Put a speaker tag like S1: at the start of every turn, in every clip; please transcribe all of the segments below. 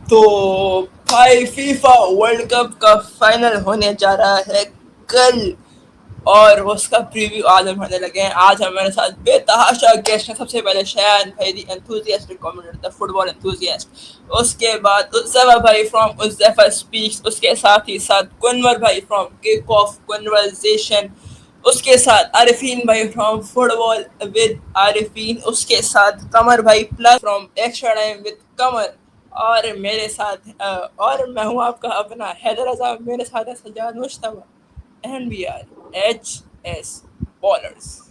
S1: तो भाई FIFA world cup का फाइनल होने जा रहा है कल, और उसका प्रीव्यू आज हम होने लगे हैं। आज हमारे साथ बेतहाशा गेस्ट हैं। सबसे पहले शयान भाई, the enthusiastic commentator, the football enthusiast. उसके बाद उज़ैफा भाई फ्रॉम उज़ैफा स्पीक्स। उसके साथ ही साथ कुनवर भाई फ्रॉम किक ऑफ कन्वर्सेशन। उसके साथ आरिफीन भाई फ्रॉम फुटबॉल विद आरिफीन। उसके साथ कमर भाई plus from extra time with Qamar. और मेरे साथ और मैं हूँ आपका अपना हैदर रजा। मेरे साथ है Sajjad Mujtaba. And we are H S ballers.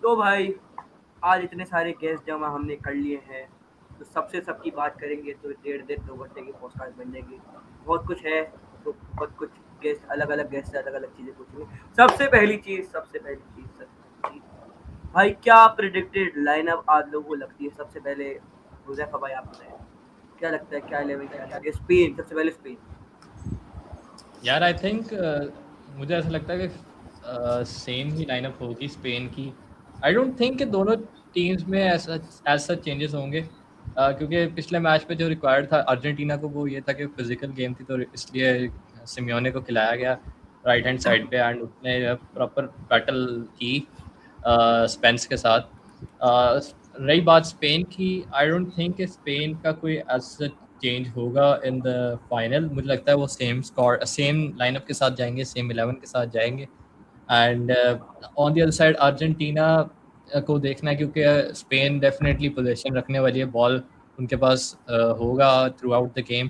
S2: तो भाई आज इतने सारे गेस्ट जमा हमने कर लिए हैं, तो सबसे सबकी बात करेंगे तो 1.5 2 घंटे की पॉडकास्ट बन जाएगी। बहुत कुछ है, तो बहुत कुछ गेस्ट, अलग अलग गेस्ट से अलग अलग चीज़ें पूछेंगे। सबसे पहली चीज़ भाई, क्या प्रिडिक्टेड लाइनअप आज लोगों को लगती है? सबसे पहले हुज़ैफा भाई आप बताएं, क्या लगता है, क्या 11 क्या खेलेंगे? स्पेन, सबसे पहले स्पेन।
S3: यार आई थिंक मुझे ऐसा लगता है कि सेम ही लाइनअप होगी स्पेन की। आई डोंट थिंक कि दोनों टीम्स में ऐसा एज सच चेंजेस होंगे, क्योंकि पिछले मैच पे जो रिक्वायर्ड था अर्जेंटीना को वो ये था कि फिजिकल गेम थी, तो इसलिए सिमियोने को खिलाया गया राइट हैंड साइड पे, एंड उसने प्रॉपर बैटल की स्पेंस के साथ। रही बात स्पेन की, आई डोंट थिंक कि स्पेन का कोई एज सच चेंज होगा इन द फाइनल। मुझे लगता है वो सेम स्कोर सेम लाइनअप के साथ जाएंगे, सेम 11 के साथ जाएंगे। And on the other side Argentina को देखना है, क्योंकि स्पेन डेफिनेटली पोजीशन रखने वाली है, बॉल उनके पास होगा through out the game.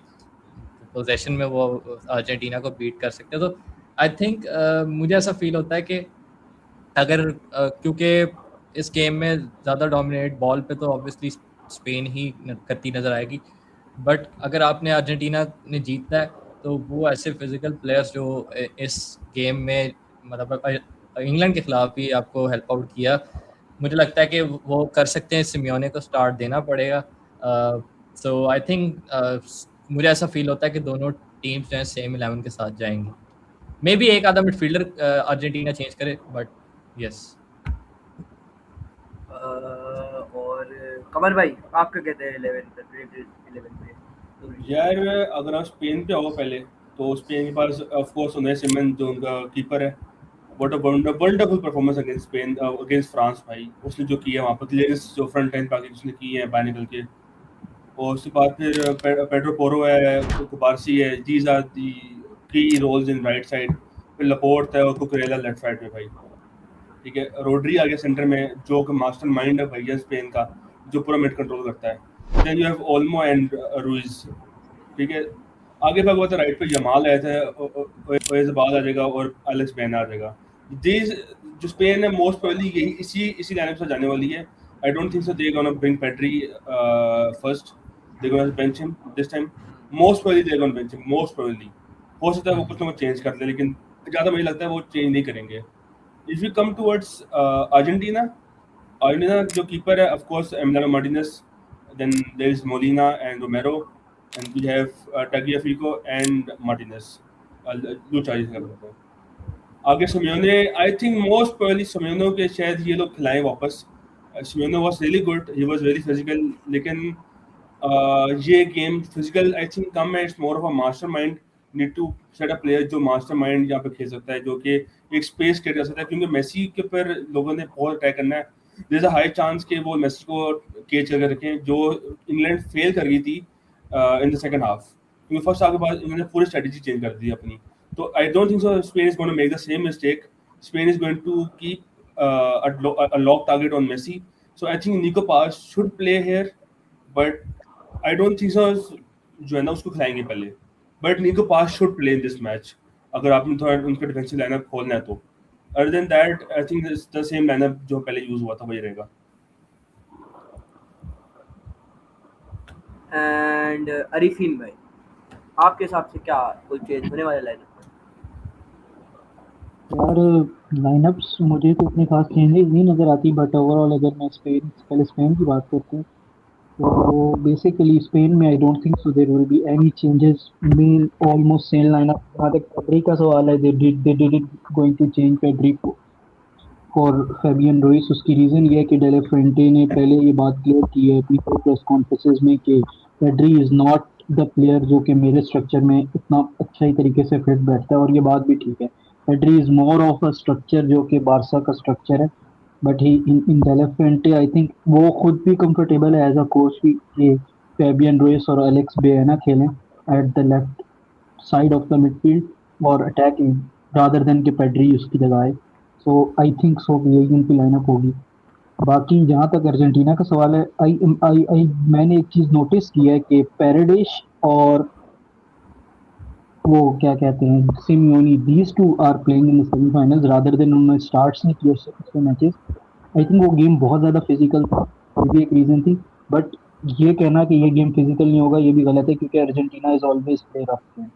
S3: Position में वो अर्जेंटीना को बीट कर सकते हैं। तो आई थिंक मुझे ऐसा फील होता है कि अगर क्योंकि इस गेम में ज़्यादा डोमिनेट बॉल पे तो ऑब्वियसली स्पेन ही करती नज़र आएगी, बट अगर आपने अर्जेंटीना ने जीतना है तो वो ऐसे फिजिकल प्लेयर्स जो इस गेम में मतलब इंग्लैंड के खिलाफ भी आपको हेल्प आउट किया, मुझे लगता है कि वो कर सकते हैं। सिमियोने को स्टार्ट देना पड़ेगा। सो आई थिंक मुझे ऐसा फील होता है कि दोनों टीम्स जो हैं सेम 11 के साथ जाएंगी। मे बी एक आधा मिडफील्डर अर्जेंटीना चेंज करे, बट यस।
S2: और कमर भाई आप क्या कहते हैं 11 पे, प्रिडिक्टेड 11 पे?
S4: यार अगर आप स्पेन पे आओ पहले, तो स्पेन के पास ऑफ कोर्स उन्हें सिमन जो उनका कीपर है। What a wonderful performance against Spain, against France भाई। उसने जो किया वहाँ पर क्लियरेंस, जो फ्रंट एंड बाकी उसने की है बाहर निकल के। और उसके बाद फिर पेड्रो पोरो है, कुबारसी है, दीज आर दी की रोल्स इन राइट साइड। फिर लपोर्ट है और कुकरेला लेफ्ट साइड पे भाई। ठीक है, रोड्री आ गया सेंटर में, जो कि मास्टर माइंड है भैया स्पेन का, जो पूरा मिड कंट्रोल करता है। Then you have Olmo and Ruiz. ठीक है, आगे भाग हुआ था राइट पे जमाल आया था, ओयाज़ाबाल आ जाएगा और एलेक्स बैना आ जाएगा। दीज जो स्पेन है मोस्ट प्रोबेबली यही इसी लाइनअप से जाने वाली है। I don't think so they gonna bring Pedri first, they gonna bench him this time. Most probably they gonna bench him, most probably. हो सकता है वो कुछ ना कुछ चेंज कर ले, लेकिन ज़्यादा मुझे लगता है वो चेंज नहीं करेंगे। If you come towards Argentina, Argentina जो कीपर है of course Emiliano Martinez, then there is Molina and Romero, and we have Tagliafico and Martinez. दो चालीस का बोलते हैं। आगे Simeone, I think most probably Simeone के शायद ये लोग खिलाएं वापस। Simeone was really good, he was very physical, लेकिन ये गेम फिजिकल आई थिंक कम है। It's more of a master mind, need to set a player जो मास्टर माइंड यहाँ पे खेल सकता है, जो कि एक स्पेस क्रिएट कर सकता है। क्योंकि मेसी के ऊपर लोगों ने बहुत अटैक करना है। There is a high chance कि वो मेसी को केच करके रखें, जो इंग्लैंड फेल कर गई थी इन द सेकंड हाफ। क्योंकि फर्स्ट हाफ के बाद इन्होंने पूरी स्ट्रेटजी चेंज कर दी अपनी। तो I don't think so Spain is going to make the same mistake. Spain is going to keep a lock target on Messi. So I think Nico Paz should play here, but I don't think so जो है ना उसको खिलाएंगे पहले। But Nico Paz should play in this match, अगर आपने थोड़ा उनका डिफेंसिव लाइनअप खोलना है तो। Other than that I think the same lineup जो पहले यूज हुआ था वही रहेगा।
S2: एंड अरीफीन भाई आपके हिसाब से क्या कोई चेंज होने वाला लाइनअप में?
S5: यार लाइनअप्स मुझे तो इतनी खास चेंजेस नहीं नज़र आती, बट ओवरऑल अगर मैं स्पेन की बात करते हैं तो बेसिकली स्पेन में I don't think so there will be any changes, main almost same lineup. जहाँ तक पेड्री का सवाल है, they did it going to change Pedri for Fabian Ruiz. उसकी रीज़न ये है कि डेले फ्रेंटे ने पहले ये बात क्लियर की है अपनी प्रेस कॉन्फ्रेंसेस में कि Pedri is not the player जो कि मेरे स्ट्रक्चर में इतना अच्छा ही तरीके से फिट बैठता है, और ये बात भी ठीक है। Pedri is more of a structure जो कि बारसा का स्ट्रक्चर है, but he in डेले फ्रेंटे I think वो खुद भी कंफर्टेबल है एज अ कोच भी कि फैबियन रोइस और एलेक्स बेना खेलें at the left side of the midfield और अटैकिंग रादर देन कि पेड्री उसकी जगह है। सो आई थिंक सो कि यही उनकी लाइनअप होगी। बाकी जहाँ तक अर्जेंटीना का सवाल है, आई मैंने एक चीज़ नोटिस की है कि पेरेडिश और वो क्या कहते हैं Simeone, these two are playing in the semifinals rather than उन्होंने स्टार्ट्स नहीं किए उससे मैचेस। आई थिंक वो गेम बहुत ज़्यादा फिजिकल था, ये भी एक रीज़न थी। बट ये कहना कि ये गेम फिजिकल नहीं होगा ये भी गलत है, क्योंकि Argentina is always play rough game.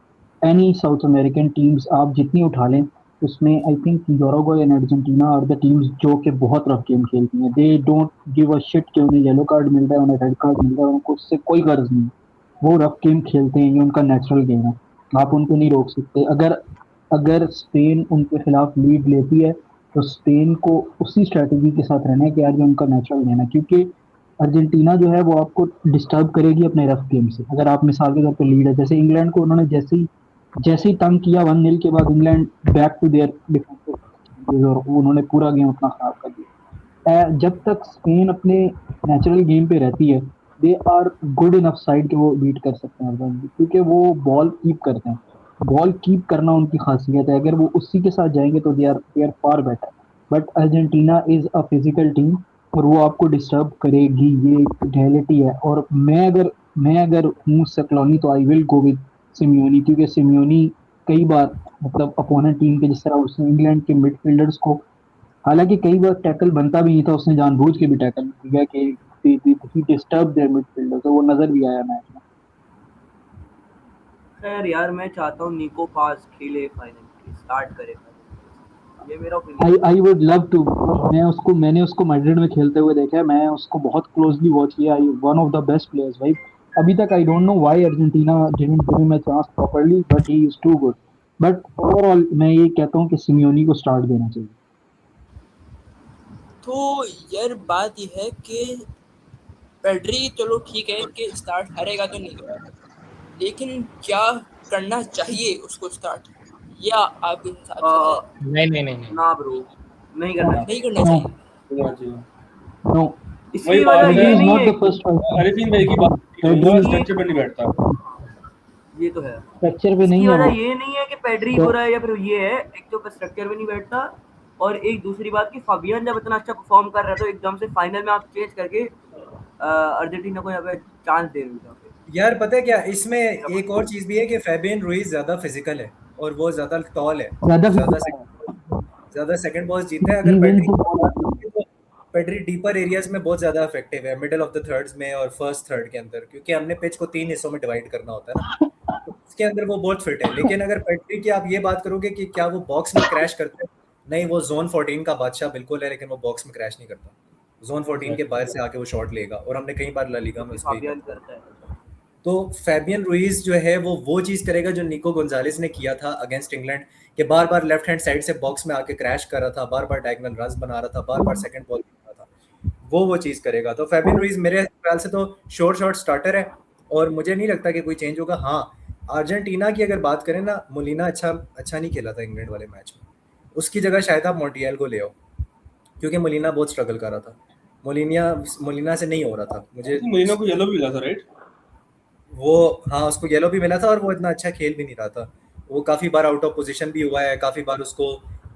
S5: Any South American teams आप जितनी उठा लें, उसमें I think Uruguay and Argentina are the teams जो कि बहुत रफ गेम खेलती हैं। They don't give a shit कि उन्हें येलो कार्ड मिल रहा है, उन्हें रेड कार्ड मिल रहा है, उनको उससे कोई गर्ज नहीं। वो रफ गेम खेलते हैं, ये उनका नेचुरल गेम है, आप उनको नहीं रोक सकते। अगर अगर स्पेन उनके खिलाफ लीड लेती है तो स्पेन को उसी स्ट्रैटेजी के साथ रहना है कि यार ये उनका नेचुरल गेम है, क्योंकि अर्जेंटीना जो है वो आपको डिस्टर्ब करेगी अपने रफ गेम से। अगर आप मिसाल के तौर पर लीड है, जैसे इंग्लैंड को उन्होंने जैसे ही तंग किया 1-0 के बाद, England back to their defensive और उन्होंने पूरा गेम अपना खराब कर दिया। जब तक स्पेन अपने नेचुरल गेम पे रहती है, they are good enough side कि वो बीट कर सकते हैं अर्जेंटीना, क्योंकि वो बॉल कीप करते हैं। बॉल कीप करना उनकी खासियत है, अगर वो उसी के साथ जाएंगे तो they are far better. But Argentina is a physical team और वो आपको डिस्टर्ब करेगी, ये एक रियलिटी है। और मैं अगर हूँ सेक्लोनी तो आई विल गो विद सिमियोनी, क्योंकि सिमियोनी कई बार मतलब अपोनेंट टीम के, जिस तरह उसने इंग्लैंड के मिडफील्डर्स को, हालांकि कई बार टैकल बनता भी नहीं था, उसने जानबूझ के भी टैकल किया कि ही डिस्टर्ब देयर मिडफील्डर, तो वो नजर भी आया मैच में।
S2: खैर यार, मैं चाहता हूँ निको पास खेले फाइनल, स्टार्ट करे फाइनल, ये मेरा opinion.
S5: I would love to. मैंने उसको मैड्रिड में खेलते हुए देखा है, मैं उसको बहुत क्लोजली वॉच किया। I one of the best players भाई। अभी तक I don't know why Argentina didn't give him a chance properly, but he is too good. But overall मैं ये कहता हूँ कि सिमियोनी को स्टार्ट देना चाहिए।
S1: तो यार बात यह है कि पेड्री चलो ठीक है कि स्टार्ट हारेगा तो नहीं, लेकिन क्या करना चाहिए उसको स्टार्ट, या आपके हिसाब से
S3: नहीं
S2: ना ब्रो, नहीं करना
S1: नहीं
S2: चाहिए।
S1: करना
S5: नो
S1: चाहिए?
S4: होना चाहिए।
S5: नो,
S4: वही
S2: इसकी
S4: बात
S2: वजह
S4: है,
S2: ये
S5: इज
S2: नहीं
S5: नॉट
S2: है
S5: द फर्स्ट
S4: अरिफिन भाई की बात
S5: पेड्री
S4: स्ट्रक्चर पे नहीं बैठता।
S2: ये तो है,
S5: स्ट्रक्चर पे नहीं
S2: इसकी
S5: है
S2: वजह
S5: वो।
S2: ये नहीं है कि पेड्री
S5: तो
S2: बुरा है या फिर ये है, एक तो स्ट्रक्चर में नहीं बैठता, और एक दूसरी बात कि फाबियन जब इतना अच्छा परफॉर्म कर रहा था तो एकदम से फाइनल में आप चेंज करके अर्जेंटीना को यहाँ पे चांस दे रहे हो।
S6: यार पता है क्या, इसमें एक और चीज भी है कि फैबियन रुइज ज्यादा फिजिकल है और वो ज्यादा टॉल है,
S5: ज्यादा
S6: वो ज्यादा सेकंड बॉल जीतते हैं।
S5: ही
S6: अगर
S5: विल
S6: पेड्री डीपर एरियाज में बहुत ज्यादा इफेक्टिव है, मिडिल ऑफ द थर्ड्स में और फर्स्ट थर्ड के अंदर, क्योंकि हमने पिच को 3 हिस्सों में डिवाइड करना होता है ना, तो उसके अंदर वो बहुत फिट है। लेकिन अगर पेड्री की आप ये बात करोगे कि क्या वो बॉक्स में क्रैश करते हैं, नहीं, वो जोन 14 का बादशाह बिल्कुल है, लेकिन वो बॉक्स में क्रैश नहीं करता। जोन 14 के बाहर से आके वो शॉट लेगा, और हमने कई बार ला लीगा में उसको
S2: फाबियन करता है।
S6: तो फैबियन रुइज जो है वो चीज करेगा जो निको गोंजालेस ने किया था अगेंस्ट इंग्लैंड, कि बार बार लेफ्ट हैंड साइड से बॉक्स में आके क्रैश कर रहा था, बार बार डायगोनल रन्स बना रहा था, बार बार सेकंड बॉल कर रहा था, वो चीज करेगा। तो फैबियन रुइज मेरे ख्याल से तो शॉर्ट स्टार्टर है, और मुझे नहीं लगता कि कोई चेंज होगा। हाँ, अर्जेंटीना की अगर बात करें ना, मोलिना अच्छा नहीं खेला था इंग्लैंड वाले मैच में, उसकी जगह शायद आप मोंटियल को ले आओ, क्योंकि मोलिना बहुत स्ट्रगल कर रहा था। मोलिना से नहीं हो रहा था मुझे।
S4: मोलिना को येलो भी मिला था, राइट?
S6: वो हाँ, उसको येलो भी मिला था, और वो इतना अच्छा खेल भी नहीं रहा था। वो काफी बार आउट ऑफ पोजीशन भी हुआ है, काफी बार उसको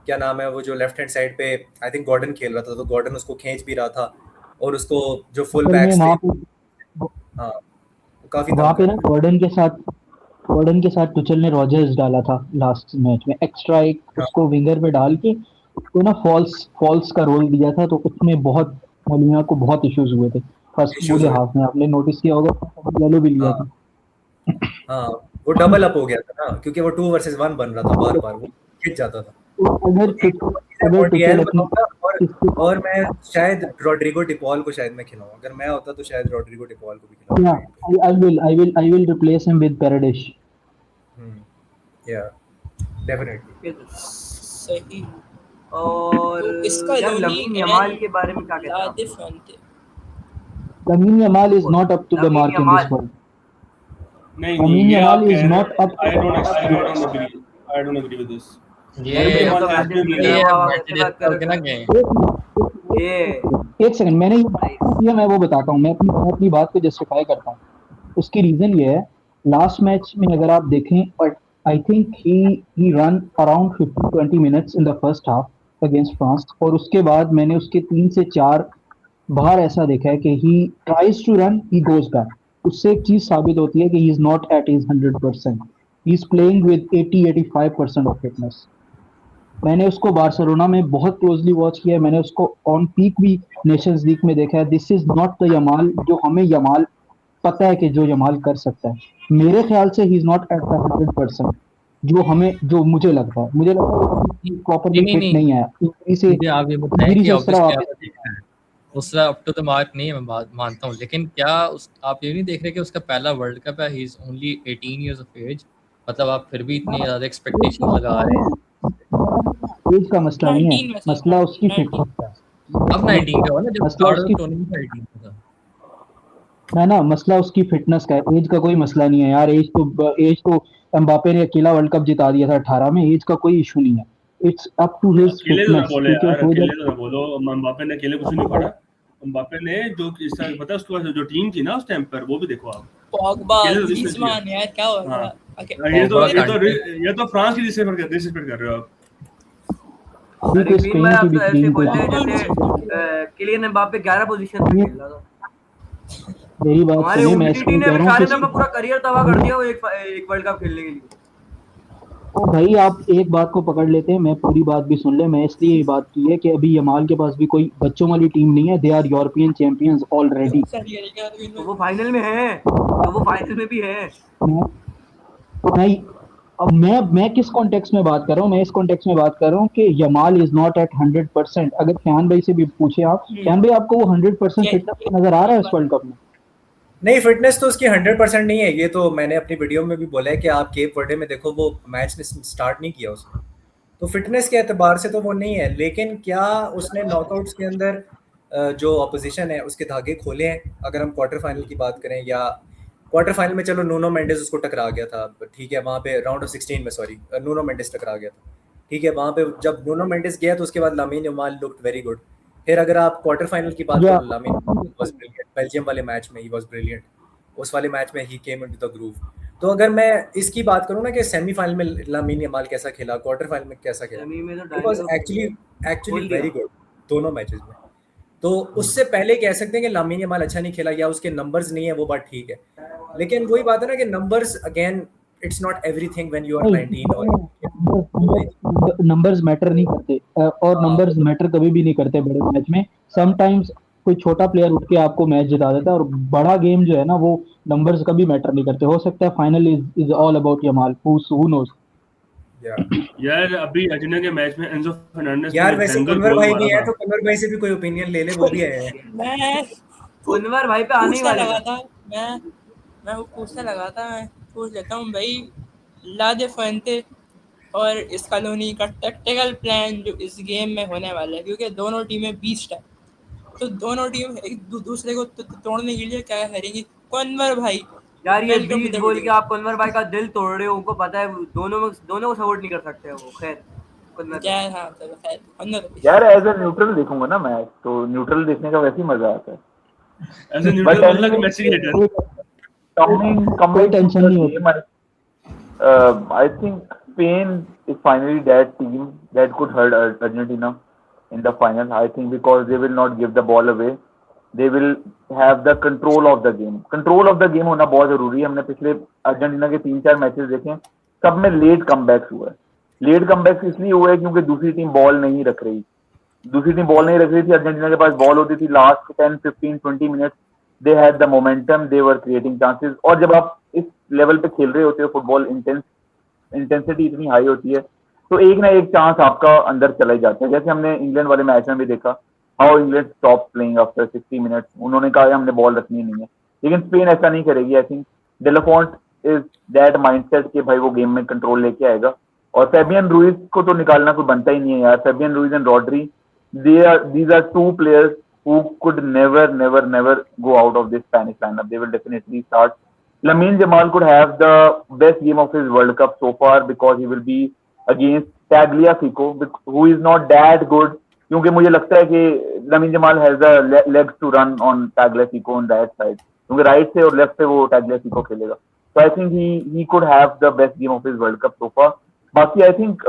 S6: क्या नाम है, वो जो लेफ्ट हैंड साइड पे आई थिंक गॉर्डन खेल रहा था, तो गॉर्डन उसको खींच भी रहा था, और उसको जो फुल
S5: असल में
S6: बैक्स थे,
S5: वहाँ पे
S6: हाँ, वो काफी
S5: वहाँ
S6: तंग
S5: पे
S6: कर
S5: ना गॉर्डन के साथ टुचेल ने रॉजर्स डाला था लास्ट मैच में, एक्स्ट्रा एक
S6: हाँ,
S5: उसको विंगर पे डाल के उसको ना फॉल्स का रोल दिया था, तो उसमें बहुत मोलिना को बहुत इश्यूज हुए थे फर्स्ट
S6: issues
S5: पूरे
S6: हुए।
S5: हाफ में, आपने नोटिस किया होगा, येलो भी लिया
S6: हाँ
S5: था।
S6: हाँ, वो डबल अप हो गया था ना, क्योंकि वो 2 वर्सेस 1 बन रहा था, बार बार वो खिंच जाता था।
S5: अगर अगर
S6: मोंटियल
S5: टुचेल अपनी
S6: और मैं शायद रॉड्रिगो डिपॉल को शायद मैं खिलाऊं, अगर मैं होता तो शायद रॉड्रिगो डिपॉल को भी खिलाऊं।
S5: yeah, I will replace him with Paradish.
S6: या डेफिनेटली।
S2: ये तो
S1: सही।
S2: और
S1: तो इसका
S2: यार
S1: लोनी
S2: लमीन यमाल के बारे में क्या कहते हैं आप
S1: लादे
S2: लोग?
S1: फंते
S5: Lamine Yamal is not up to the
S2: Lamine
S5: mark in
S2: Yamal.
S5: this world.
S4: नहीं
S5: Lamine
S4: ये
S5: Yamal
S4: आप
S5: is
S4: कह रहे
S5: not
S4: हो,
S5: up to
S4: I
S5: the
S4: don't
S5: mark.
S4: agree, I don't agree with this.
S3: ये
S4: Lamine
S2: ये
S4: Yamal
S2: तो
S4: has
S2: matches
S4: been
S2: खेल
S3: ये
S2: रहे
S4: playing.
S2: हो आप
S3: मैचेस
S2: ऐसे बात
S3: चल के ना
S2: कर
S3: गए।
S2: ये
S5: एक सेकंड, मैंने ये बात क्यों किया मैं वो बताता हूँ। मैं अपनी बात को जस्टिफाई करता हूँ। उसकी रीजन ये है, लास्ट मैच में अगर आप देखें, but I think he run around 15-20 minutes in the first half against France, और उसके बाद मैंने उसके 3 से 4 बार ऐसा देखा है कि he tries to run, he goes back. उससे एक चीज साबित होती है कि he is not at his 100%, he is playing with 80-85% of fitness. मैंने उसको बार्सिलोना में बहुत क्लोजली वॉच किया है, मैंने उसको ऑन पीक भी नेशंस लीग में देखा है। This is not the Yamal जो हमें यमाल पता है कि जो यमाल कर सकता है। मेरे ख्याल से ही इज नॉट एट द 100% जो मुझे लगता है। मुझे लगता है कि प्रॉपरली
S3: नहीं,
S5: फिट
S3: नहीं।
S5: नहीं आया इंजरी से,
S3: मुझे आप ये बताएं
S5: इंजरी
S3: कि
S5: से उस तरह
S3: ऑब्वियसली
S5: वापस
S3: उस तरह अप टू द मार्क नहीं है, मैं बात मानता हूँ, लेकिन क्या आप ये नहीं देख रहे कि उसका पहला वर्ल्ड कप है, he is only 18 years of age, मतलब आप फिर भी इतनी ज्यादा एक्सपेक्टेशन लगा रहे हैं।
S5: एज का मसला नहीं
S1: 19
S5: है,
S1: में सर,
S5: मसला उसकी
S1: 19
S5: फिटनेस का है।
S3: अब 19 का हुआ ना, जब
S5: मसला
S3: स्टार्ट
S5: उसकी
S3: टूर्नामेंट 19 का था।
S5: मसला उसकी फिटनेस का है। एज का कोई मसला नहीं है यार। एज तो एम्बापे ने अकेला वर्ल्ड कप जिता दिया था 18 में। एज का कोई इशू नहीं है। इट्स अप टू हिज
S4: अकेले तो ना
S5: फिटनेस,
S4: बोले यार,
S5: वो
S4: अकेले
S5: जब
S4: तो ना बोलो। एम्बापे ने अकेले कुछ नहीं पड़ा। एम्बापे ने जो इस तरह पता है उसके बाद जो टीम थी ना उस टाइम पर, वो भी देखो आप।
S1: पॉगबा,
S4: अकेले तो
S1: ग्रीजमान, यार क्या हो
S4: हाँ
S1: गया? ओके,
S4: ये तो फ्रांस की डिसरिस्पेक्ट कर रहे हो आप।
S5: अभी
S2: अरे
S5: तो
S2: ग्रीन
S5: स्पेन
S2: मैन
S5: की
S2: आप
S5: भी
S2: तो ऐसे
S5: टीम
S2: बोल
S5: को
S2: रहे हैं जैसे किलियन एम्बापे 11 पोजीशन पे खेल रहा था।
S5: मेरी बात
S2: हमारे
S5: सुनिए, मैं
S2: उमटीटी
S5: इसलिए
S2: ने
S5: कह रहा हूँ
S2: बेचारे
S5: कि
S2: ने पूरा करियर तबाह कर दिया वो एक वर्ल्ड कप खेलने के लिए।
S5: भाई आप एक बात को पकड़ लेते हैं, मैं पूरी बात भी सुन ले। मैं इसलिए ये बात की है कि अभी यमाल के पास भी कोई बच्चों वाली टीम नहीं है। They are European champions already.
S2: तो वो फाइनल में है, तो वो फाइनल में भी है।
S5: नहीं, अब मैं किस कॉन्टेक्स्ट में बात कर रहा हूँ? मैं इस कॉन्टेक्स्ट में बात कर रहा हूँ कि यमाल इज नॉट एट 100%। अगर फैन भाई से भी पूछे आप, फैन भाई आपको वो 100% फिटनेस नजर आ रहा है इस वर्ल्ड कप में?
S6: नहीं, फिटनेस तो उसकी 100% नहीं है। ये तो मैंने अपनी वीडियो में भी बोला है कि आप केप वर्डे में देखो, वो मैच ने स्टार्ट नहीं किया उसने, तो फिटनेस के एतबार से तो वो नहीं है। लेकिन क्या उसने नॉकआउट्स के अंदर जो अपोजिशन है उसके धागे खोले हैं? अगर हम क्वार्टर फाइनल की बात करें, या क्वार्टर फाइनल में चलो नूनो मेंडेस उसको टकरा गया था, ठीक है, वहाँ पे राउंड ऑफ 16 में सॉरी नूनो मेंडेस टकरा गया था, ठीक है, वहाँ पे जब नूनो मेंडेस गया तो उसके बाद Lamine Yamal looked very good. फिर अगर आप क्वार्टर फाइनल की बात करो, लामिन वाज ब्रिलियंट। बेल्जियम वाले मैच में ही वाज ब्रिलियंट। उस वाले मैच में ही केम इनटू द ग्रूव। तो अगर मैं इसकी बात करूँ ना कि सेमीफाइनल में लामिन यमाल कैसा खेला, क्वार्टर फाइनल में कैसा खेला,
S2: सेमी में तो
S6: it was actually very good दोनों मैचेस में। तो उससे पहले कह सकते हैं कि लामिन यमाल अच्छा नहीं खेला या उसके नंबर्स नहीं है, वो बात ठीक है। लेकिन वही बात है ना कि numbers again it's not everything when you are 19 और
S5: नंबर्स मैटर नहीं करते, और नंबर्स मैटर कभी भी नहीं करते बड़े मैच में। समटाइम्स कोई छोटा प्लेयर उठ के आपको मैच जिता देता है, और बड़ा गेम जो है ना वो नंबर्स कभी मैटर नहीं करते। हो सकता है final is all about Yamal, who knows.
S4: यार अभी अर्जेंटीना के मैच में एंजो फर्नांडिस
S6: यार
S4: ने
S6: वैसे
S4: बैंगर
S6: कुनवर
S4: गोल
S6: भाई
S4: मारा
S6: भी है,
S4: था।
S6: तो कुनवर भाई से भी कोई ओपिनियन ले ले, वो भी है।
S1: मैं
S2: कुनवर भाई पे आने ही
S1: पूछने
S2: वाले
S1: लगा
S2: थे।
S1: था, मैं वो पूछने लगा था, मैं पूछ लेता हूँ भाई। लादे फंते और इस कॉलोनी का टैक्टिकल प्लान जो इस गेम में होने वाला है, क्योंकि दोनों टीमें बीस्ट है, तो दोनों टीम एक दूसरे को तोड़ने के लिए क्या करेंगी? कुनवर भाई,
S2: यार ये
S1: वेलकम टू
S2: 20
S1: द
S2: बोल के
S1: वीडियो।
S2: आप कुनवर भाई का दिल तोड़ रहे हो, उनको पता है दोनों को सपोर्ट नहीं कर सकते वो। खैर कुनवर
S1: क्या है? हाँ चलो खैर, कुनवर भाई।
S7: यार एज ए न्यूट्रल देखूंगा ना मैच, तो न्यूट्रल देखने का वैसे ही मजा आता है।
S4: ऐसे
S7: But
S4: न्यूट्रल बोलना कि
S7: anyway,
S4: Messi hater.
S7: coming
S5: tension
S7: to the
S5: नहीं होती।
S7: game, I think Spain is finally that team that could hurt Argentina in the final. I think because they will not give the ball away, they will have the control of the game. Control of the game होना बहुत जरूरी है। हमने पिछले Argentina के 3-4 matches देखे, सब में लेट कमबैक्स हुआ है। लेट कमबैक्स इसलिए हुए क्योंकि दूसरी टीम बॉल नहीं रख रही थी। अर्जेंटीना के पास बॉल होती थी last 10, 15, 20 minutes, they had the momentum, they were creating chances. और जब आप इस लेवल पे खेल रहे होते हो फुटबॉल, इंटेंसिटी इतनी हाई होती है, तो एक ना एक चांस आपका अंदर चला ही जाता है। जैसे हमने इंग्लैंड वाले मैच में भी देखा, how England stop playing after 60 minutes, उन्होंने कहा हमने बॉल रखनी नहीं है। लेकिन स्पेन ऐसा नहीं करेगी। I think de la Fuente is that mindset कि भाई वो गेम में कंट्रोल लेके आएगा। और फेबियन रूइज को तो निकालना कोई बनता ही नहीं है यार। Fabian Ruiz and Rodri, these are two players who could never go out of this Spanish lineup. They will definitely start. Lamine Jamal could have the best game of his World Cup so far because he will be against Tagliafico, who is not that good. क्योंकि मुझे लगता है कि Lamine Jamal has the legs to run on Tagliafico on that side. क्योंकि right से और left से वो Tagliafico खेलेगा. So I think he could have the best game of his World Cup so far. बाकी आई थिंक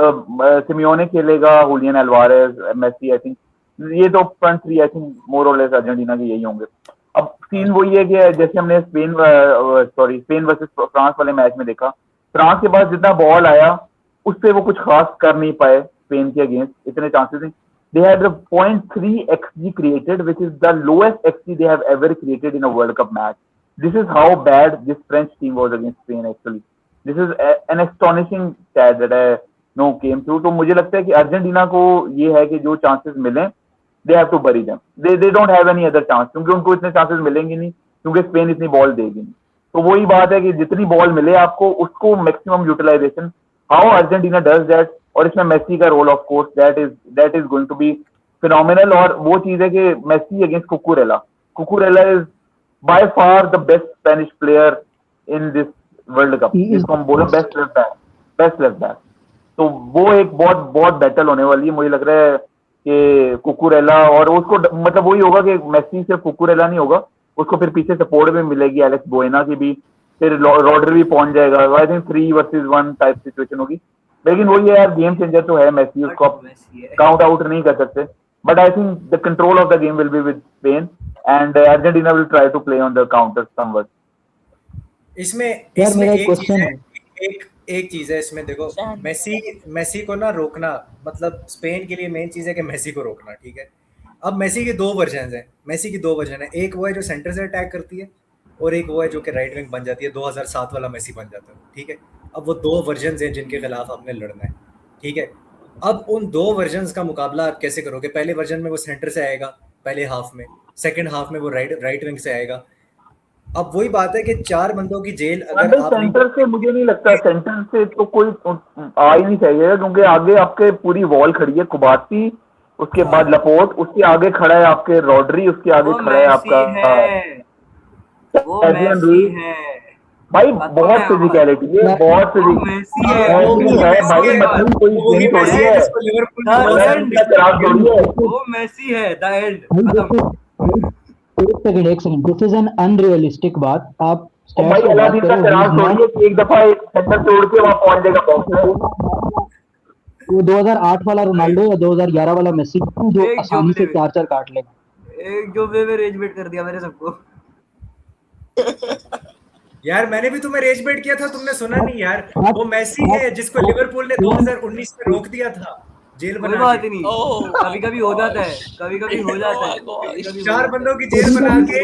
S7: सिमियोने खेलेगा, Julian Alvarez, Messi. I think ये तो front three I think more और लेस अर्जेंटीना के यही होंगे। अब सीन वही है कि जैसे हमने स्पेन वर्सेस फ्रांस वाले मैच में देखा, फ्रांस के पास जितना बॉल आया उससे वो कुछ खास कर नहीं पाए स्पेन के अगेंस्ट, इतने चांसेस नहीं। They had 0.3 XG created, which is the lowest XG they have ever created in a World Cup match. This is how bad this French team was against Spain actually. This is an astonishing stat that I know came through. तो मुझे लगता है कि Argentina को ये है कि जो चांसेस मिलें they have to bury them. They don't have any other chance, क्योंकि उनको इतने चांसेस मिलेंगे नहीं, क्योंकि स्पेन इतनी बॉल देगी नहीं। तो वही बात है कि जितनी बॉल मिले आपको उसको maximum utilization, how Argentina does that. और इसमें मेसी का role of course that is going to be phenomenal. और वो चीज है कि Messi against Cucurella is by far the best Spanish player in this world cup. इसको हम बोले बेस्ट लेफ्ट बैक। तो वो एक बहुत बैटल होने वाली है। मुझे लग रहा है कि कुकुरेला, और उसको मतलब वही होगा कि मेसी सिर्फ कुकुरेला नहीं होगा, उसको फिर पीछे सपोर्ट भी मिलेगी एलेक्स बोएना की भी, फिर रॉड्री भी पहुंच जाएगा। I think 3 versus 1 type situation होगी। लेकिन वही है यार, गेम चेंजर तो है मेसी, उसको आप काउंट आउट नहीं कर सकते। But I think the control of the game will be with Spain and Argentina will try to play on the counter somewhat.
S6: इसमें
S5: मेरा
S6: एक
S5: क्वेश्चन
S6: चीज
S5: है।
S6: है, एक चीज है इसमें, देखो मेसी को ना रोकना, मतलब स्पेन के लिए मेन चीज है कि मेसी को रोकना, ठीक है। अब मेसी के दो वर्जन है। एक वो है जो सेंटर से अटैक करती है, और एक वो है जो कि राइट विंग बन जाती है, 2007 वाला मेसी बन जाता है, ठीक है। अब वो दो वर्जन हैं जिनके खिलाफ आपने लड़ना है, ठीक है। अब उन दो वर्जन का मुकाबला आप कैसे करोगे? पहले वर्जन में वो सेंटर से आएगा पहले हाफ में, सेकंड हाफ में वो राइट विंग से आएगा। अब वही बात है कि 4 बंदों की जेल अगर आप
S7: सेंटर से, मुझे नहीं लगता सेंटर से तो कोई आ ही नहीं चाहिए, क्योंकि आगे आपके पूरी वॉल खड़ी है, कुबासी, उसके बाद लपोर्ट, उसके आगे खड़ा है आपके रॉड्री, उसके आगे खड़ा है आपका फेबियन रूइज भाई। बहुत फिजिकलिटी है, बहुत फिजिकलिटी है भाई, मतलब कोई गेम थोड़ी है,
S2: वो मेसी है द एंड।
S5: एक second, this is an unrealistic बात। आप
S7: भाई अलादीन का चराग छोड़िए कि एक दफा एक सेंटर छोड़ के वहां पहुंच जाएगा बॉक्स में।
S5: वो 2008 वाला रोनाल्डो या 2011 वाला मेसी जो आसानी से 4-4 काट लेगा।
S2: एक जो में रेज बेट कर दिया मेरे सबको।
S6: यार मैंने भी तुम्हें रेज बेट किया था, तुमने सुना नहीं यार। वो मेसी है जिसको लिवरपूल ने 2019 में रोक दिया था जेल बना के।
S2: बात नहीं, कभी-कभी हो जाता है, कभी-कभी हो जाता है।
S6: 4 बंदों की जेल बना के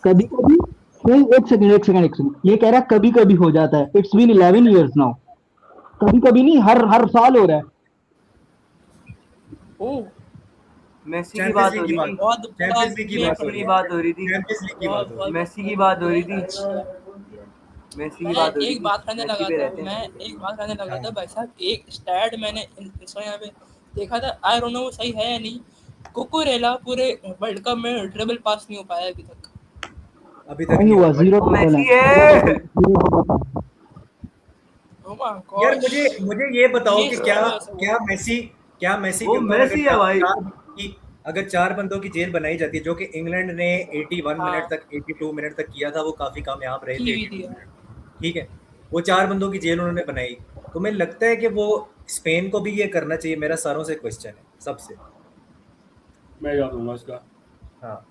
S5: कभी-कभी नहीं, एक सेकंड, ये कह रहा है कभी-कभी हो जाता है। It's been 11 years now. कभी-कभी नहीं, हर साल हो रहा है।
S2: मेसी की बात हो रही थी,
S6: चैंपियंस लीग की बात हो रही थी,
S2: मेसी की बात हो रही थी।
S1: एक बात करने लगा था भाई साहब, एक स्टैट मैंने इंस्टाग्राम पे देखा था, आई डोंट नो वो सही है या नहीं। कुकुरेला पूरे वर्ल्ड कप में ड्रिबल पास नहीं हो पाया अभी तक
S5: नहीं हुआ, 0
S2: मेसी है।
S6: यार मुझे ये बताओ कि क्या मेसी
S2: वो मेसी है भाई।
S6: अगर 4 बंदों की जेल बनाई जाती है, जो कि इंग्लैंड ने 81 मिनट तक 82 मिनट तक किया था, वो काफी कामयाब रहे थे, ठीक है। वो 4 बंदों की जेल उन्होंने बनाई, तो मुझे लगता है कि वो स्पेन को भी ये करना चाहिए। मेरा सारों से क्वेश्चन है सबसे,
S4: मैं जवाब दूंगा इसका।
S6: हाँ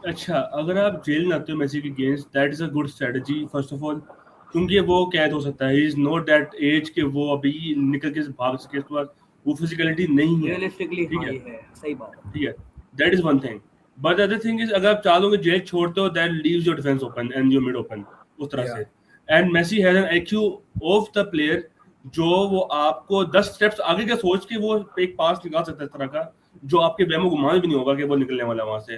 S4: अच्छा, अगर आप जेल में आते हो मेसी के against, that is a good strategy first of all, क्योंकि वो कैद हो सकता है। He is not that age कि वो अभी निकल के भाग सके, उसके बाद वो फिजिकलिटी नहीं है
S2: रियलिस्टिकली।
S4: ठीक है,
S2: सही बात है,
S4: ठीक है। That is one thing, but the other thing is अगर आप चाहोगे कि जेल छोड़ते हो, that leaves your defence open and your mid open उस तरह से। And Messi has an IQ of the player जो वो आपको 10 स्टेप्स आगे का सोच के वो एक पास निकाल सकता है इस तरह का, जो आपके वेमो घुमाने भी नहीं होगा कि वो निकलने वाला है वहां से।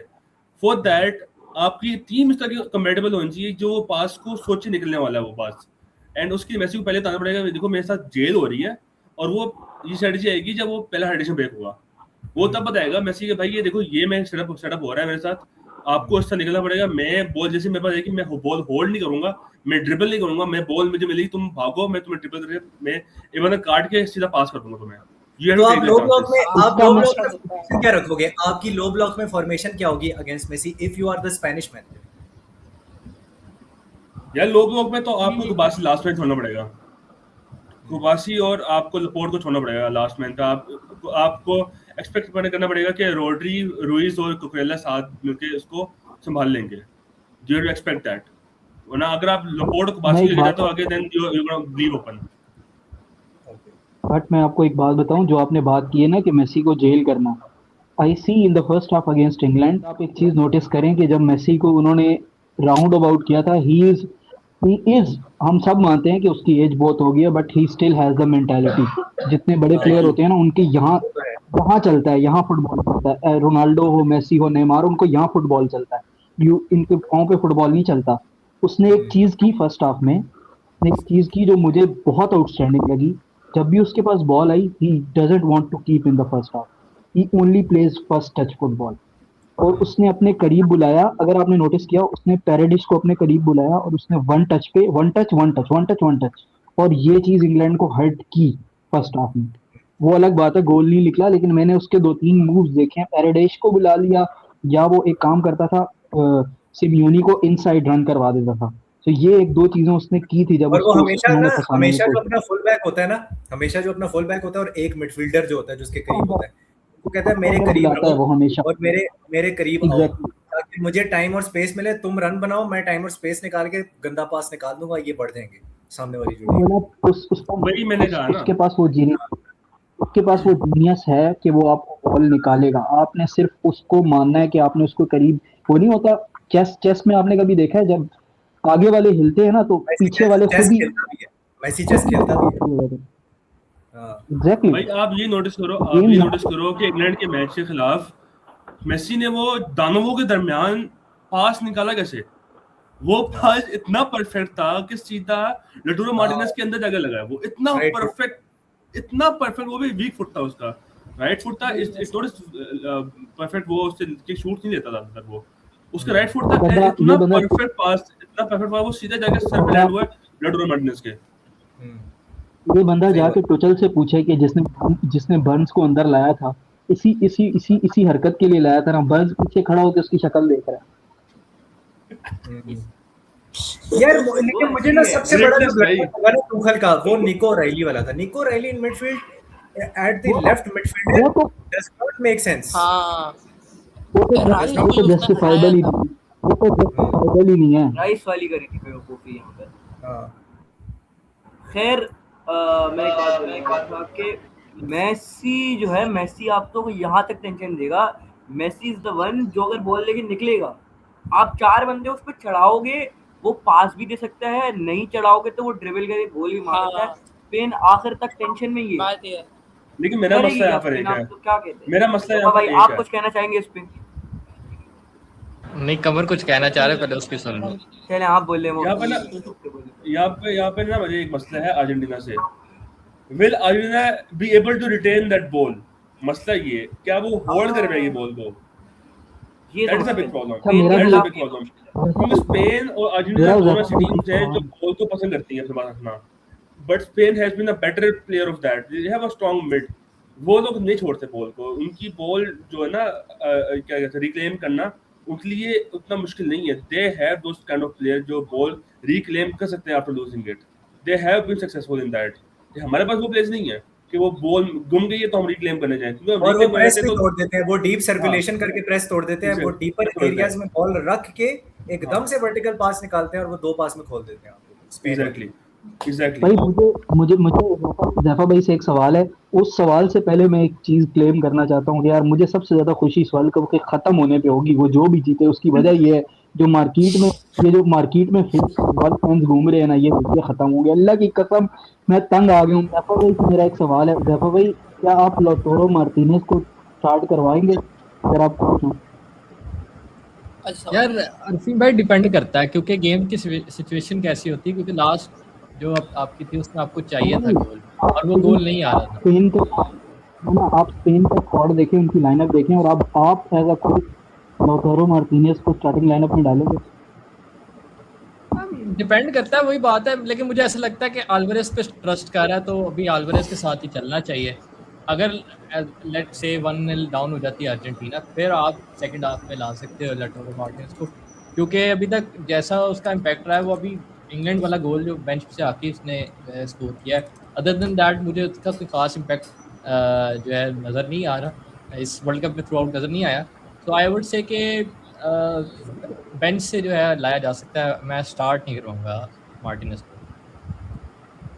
S4: फॉर दैट आपकी टीम इस तरह की कंपेटेबल होनी चाहिए जो वो पास को सोचे निकलने वाला है वो पास। एंड उसकी मैसी को पहले बताना पड़ेगा, देखो मेरे साथ जेल हो रही है, और वो ये स्ट्रेटजी आएगी जब वो पहला हाइड्रेशन ब्रेक होगा, वो तब बताएगा मैसी के भाई ये देखो ये मैं सेटअप हो रहा है मेरे साथ, आपको इससे निकलना पड़ेगा। मैं बॉल जैसे मेरे पास है कि मैं बॉल होल्ड नहीं करूंगा, मैं ड्रिबल नहीं करूंगा, मैं बॉल मुझे मिलेगी तुम भागो, मैं तुम्हें ड्रिबल करके मैं इवन काट के सीधा पास कर दूंगा तुम्हें।
S6: तो आप लो ब्लॉक में
S5: इसका
S6: फॉर्मेशन क्या रखोगे? आपकी लो ब्लॉक में फॉर्मेशन क्या होगी against Messi if you are the Spanish man?
S4: यार लो ब्लॉक में तो आपको गुबासी लास्ट मैन छोड़ना पड़ेगा, गुबासी, और आपको लपोर्ट को छोड़ना पड़ेगा लास्ट मैन का। आपको एक्सपेक्ट करना पड़ेगा कि रोड्री, रुइज और कुकुरेला साथ मिलके इसको संभाल लेंगे। Do you expect that? वरना अगर आप लपोर्ट को गुबासी ले जाते हो आगे, then you gonna leave open.
S5: But मैं आपको एक बात बताऊं, जो आपने बात की है ना कि मेसी को जेल करना, I see in the first half against England, आप एक चीज नोटिस करें कि जब मेसी को उन्होंने राउंड अबाउट किया था, ही इज हम सब मानते हैं कि उसकी एज बहुत हो गई है, but he still has the mentality. जितने बड़े प्लेयर होते हैं ना, उनके यहाँ चलता है, यहाँ फुटबॉल चलता है। रोनाल्डो हो, मेसी हो, नेमार, उनको यहाँ फुटबॉल चलता है, इनके पाँव पे फुटबॉल नहीं चलता। उसने एक चीज की फर्स्ट हाफ में, एक चीज की जो मुझे बहुत आउटस्टैंडिंग लगी, जब भी उसके पास बॉल आई, he doesn't want to keep in the first half, he only plays first touch football. और उसने अपने करीब बुलाया, अगर आपने नोटिस किया, उसने पैराडिस को अपने करीब बुलाया और उसने वन टच, और ये चीज इंग्लैंड को हर्ट की फर्स्ट हाफ में। वो अलग बात है गोल नहीं निकला, लेकिन मैंने उसके 2-3 मूव्स देखे हैं, पैराडिस को बुला लिया, या वो एक काम करता था, सिमियोनी को इनसाइड रन करवा देता था। तो ये 1-2 चीजें उसने की थी जब
S6: और वो
S5: उसको
S6: हमेशा जो अपना फुल बैक होता है ना, हमेशा जो अपना फुल बैक होता है और एक मिडफील्डर जो होता है जिसके करीब होता है, वो कहता है मेरे करीब
S5: है वो हमेशा,
S6: और मेरे करीब आओ,
S5: Exactly.
S6: ताकि मुझे टाइम और स्पेस मिले, तुम रन बनाओ, मैं टाइम और स्पेस निकाल के गंदा पास निकाल दूंगा, ये बढ़ जाएंगे सामने वाली जोड़ी।
S4: वही मैंने कहा ना,
S5: उसके पास वो जीनियस है कि वो आपको बॉल निकालेगा। आपने सिर्फ उसको मानना है कि आपने उसको करीब, वो नहीं होता चेस में आपने कभी देखा है जब आगे वाले हिलते हैं ना तो पीछे वाले खुद ही,
S6: मैसी चेस खेलता भी है।
S5: एग्जैक्टली
S4: भाई आप ये नोटिस करो कि इंग्लैंड के मैच के खिलाफ मेसी ने वो दानवों के दरमियान पास निकाला कैसे, वो पास इतना परफेक्ट था कि सीधा लटूरो मार्टिनेज के अंदर जाकर लगा। वो इतना परफेक्ट, वो भी वीक फुट था उसका, राइट फुट था, इट्स नॉट परफेक्ट, वो उससे शूट नहीं लेता था वो, उसका राइट फुट था, इतना परफेक्ट पास, वो सीधा जाकर सर पे लैंड हुआ लटूरो मार्टिनेज के।
S5: ये बंदा जाके टुचल से पूछे कि जिसने बर्न्स को अंदर लाया था, इसी हरकत के लिए लाया था ना, बर्न्स पीछे खड़ा होकर उसकी शक्ल देख रहा है।
S6: यार लेकिन मुझे ना सबसे बड़ा जो लगा ना तुखल का, वो निको रैली वाला था। निको rally in midfield at the left midfielder does not make sense.
S1: हाँ
S5: वो तो जस्टिफाइबल ही नहीं है।
S2: राइस वाली करी थी बेवकूफी यहाँ पे। हाँ खैर मैं एक बात था कि मेसी जो है, मेसी आप तो यहाँ तक टेंशन देगा, मेसी इज द वन जो अगर बॉल लेके निकलेगा, आप 4 बंदे उस पर चढ़ाओगे, वो पास भी दे सकता है, नहीं चढ़ाओगे तो वो ड्रिबल करके गोल भी मार सकता है। स्पेन आखिर तक टेंशन में ये
S1: बात है।
S4: लेकिन मेरा मसला यहाँ पर एक है,
S2: तो क्या कहते हैं,
S4: मेरा मसला यहाँ पर
S2: भाई आप कुछ कहना चाहेंगे इस पे?
S3: नहीं, कमर कुछ कहना चाह रहे, पहले उसकी सुन लो।
S2: चले आप बोल ले।
S4: यहाँ पे ना मुझे एक मसला है अर्जेंटीना से। Will Argentina be able to retain that ball? मसला ये, क्या वो होल्ड कर पाएगी बॉल को? That is a big problem. क्योंकि स्पेन और अर्जेंटीना दोनों ऐसी टीम्स हैं जो बॉल को पसंद करती हैं अपने पास रखना, but Spain has been a better player of that. They have a strong mid. वो लोग नहीं छोड़ते बॉल को, उनकी बॉल जो है ना क्या कहते हैं रिक्लेम करना उनके लिए उतना मुश्किल नहीं है। They have those kind of players जो बॉल रिक्लेम कर सकते हैं after losing it. They have been successful in that. हमारे पास वो प्लेस नहीं है कि वो बॉल गुम गई है तो हम रिक्लेम करने जाएं, क्योंकि
S6: और वो प्रेस भी तोड़ देते हैं, वो डीप सर्कुलेशन करके प्रेस तोड़ देते हैं, वो डीपर एरियाज में बॉल रख के एकदम से वर्टिकल पास निकालते हैं और वो 2 पास में खोल देते हैं।
S4: एग्जैक्टली
S5: भाई मुझे ज़ैफा भाई से एक सवाल है। उस सवाल से पहले मैं एक चीज क्लेम करना चाहता हूँ कि यार मुझे सबसे ज्यादा खुशी इस वर्ल्ड कप के खत्म होने पे होगी। वो जो भी जीते उसकी वजह ये है जो मार्केट में फिर फुटबॉल फैंस घूम रहे हैं ना, ये देखिए खत्म हो गया। अल्लाह की कसम मैं तंग आ गया हूँ। जैफर भाई से मेरा एक सवाल है, जैफर भाई क्या आप लाउतारो मार्टिनेज को स्टार्ट करवाएंगे अगर आप कोच हो?
S1: अच्छा
S3: यार अरफीन भाई डिपेंड करता है क्योंकि गेम की सिचुएशन कैसी होती है, क्योंकि लास्ट जो आपकी थी उसमें आपको चाहिए था गोल और वो गोल नहीं आ रहा था।
S5: स्पेन का आप स्पेन का स्क्वाड देखें, उनकी लाइनअप देखें और आप as a coach Lautaro Martinez को स्टार्टिंग लाइनअप में डालोगे?
S3: डिपेंड करता है, वही बात है, लेकिन मुझे ऐसा लगता है कि अल्वारेज पे ट्रस्ट कर रहा है तो अभी अल्वारेज के साथ ही चलना चाहिए। अगर लेट से 1-0 डाउन हो जाती है अर्जेंटीना, फिर आप सेकंड हाफ में ला सकते हो लाउतारो मार्टिनेज को, क्योंकि अभी तक जैसा उसका इम्पैक्ट रहा है वो अभी इंग्लैंड वाला गोल जो बेंच से आके उसने स्कोर किया है, अदर देन दैट मुझे उसका कोई खास इम्पैक्ट जो है नज़र नहीं आ रहा, इस वर्ल्ड कप में थ्रू आउट नज़र नहीं आया। तो आई वुड से कि बेंच से जो है लाया जा सकता है, मैं स्टार्ट नहीं करूँगा मार्टिनेज को।